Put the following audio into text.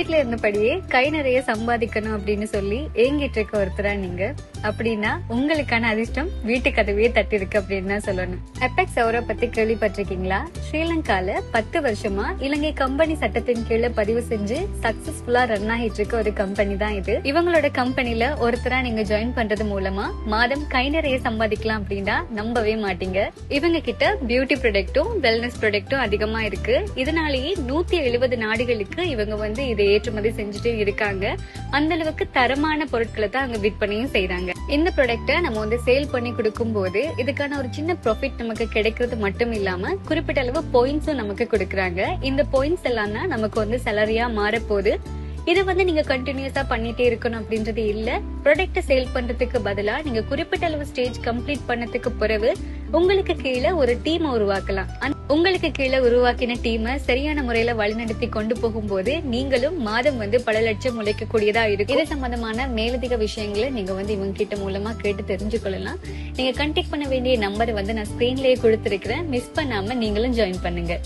வீட்டுல இருந்தபடியே கை நிறைய சம்பாதிக்கணும் அப்படின்னு சொல்லி ஏங்கிட்டு இருக்க ஒருத்தரா நீங்க அப்படின்னா உங்களுக்கான அதிர்ஷ்டம் வீட்டு கதவையே தட்டி இருக்கு அப்படின்னு தான் சொல்லணும். அபெக்ஸ் அவரை பத்தி கேள்விப்பட்டிருக்கீங்களா? ஸ்ரீலங்கால 10 வருஷமா இலங்கை கம்பெனி சட்டத்தின் கீழே பதிவு செஞ்சு சக்சஸ்ஃபுல்லா ரன் ஆகிட்டு இருக்க ஒரு கம்பெனி தான் இது. இவங்களோட கம்பெனில ஒருத்தரா நீங்க ஜாயின் பண்றது மூலமா மாதம் கை நிறைய சம்பாதிக்கலாம் அப்படின்னா நம்பவே மாட்டீங்க. இவங்க கிட்ட பியூட்டி ப்ராடக்ட்டும் வெல்னஸ் ப்ராடக்ட்டும் அதிகமா இருக்கு. இதனாலேயே 170 நாடுகளுக்கு இவங்க வந்து இதை ஏற்றுமதி செஞ்சுட்டு இருக்காங்க. அந்த அளவுக்கு தரமான பொருட்களை தான் அங்க விற்பனையும் செய்யறாங்க. இந்த ப்ராடக்ட நம்ம வந்து சேல் பண்ணி கொடுக்கும் போது இதுக்கான ஒரு சின்ன ப்ராஃபிட் நமக்கு கிடைக்கிறது மட்டும் இல்லாம குறிப்பிட்ட அளவு பாயிண்ட்ஸும் நமக்கு கொடுக்கறாங்க. இந்த பாயிண்ட்ஸ் எல்லாம் தான் நமக்கு வந்து சேலரியா மாறப்போகுது. இது வந்து நீங்க கண்டினியூஸா பண்ணிட்டே இருக்கணும் அப்படின்றது இல்ல. ப்ராடக்ட் சேல் பண்றதுக்கு பதிலா நீங்க குறிப்பிட்ட அளவு ஸ்டேஜ் கம்ப்ளீட் பண்ணதுக்கு பிறகு உங்களுக்கு கீழே ஒரு டீம் உருவாக்கலாம். உங்களுக்கு கீழே உருவாக்கின டீமை சரியான முறையில வழிநடத்தி கொண்டு போகும்போது நீங்களும் மாதம் வந்து பல லட்சம் உழைக்கக்கூடியதா இருக்கு. இது சம்பந்தமான மேலதிக விஷயங்களை நீங்க வந்து இவங்க கிட்ட மூலமா கேட்டு தெரிஞ்சுக்கொள்ளலாம். நீங்க கான்டாக்ட் பண்ண வேண்டிய நம்பரை வந்து நான் ஸ்கிரீன்லயே கொடுத்திருக்கிறேன். மிஸ் பண்ணாம நீங்களும் ஜாயின் பண்ணுங்க.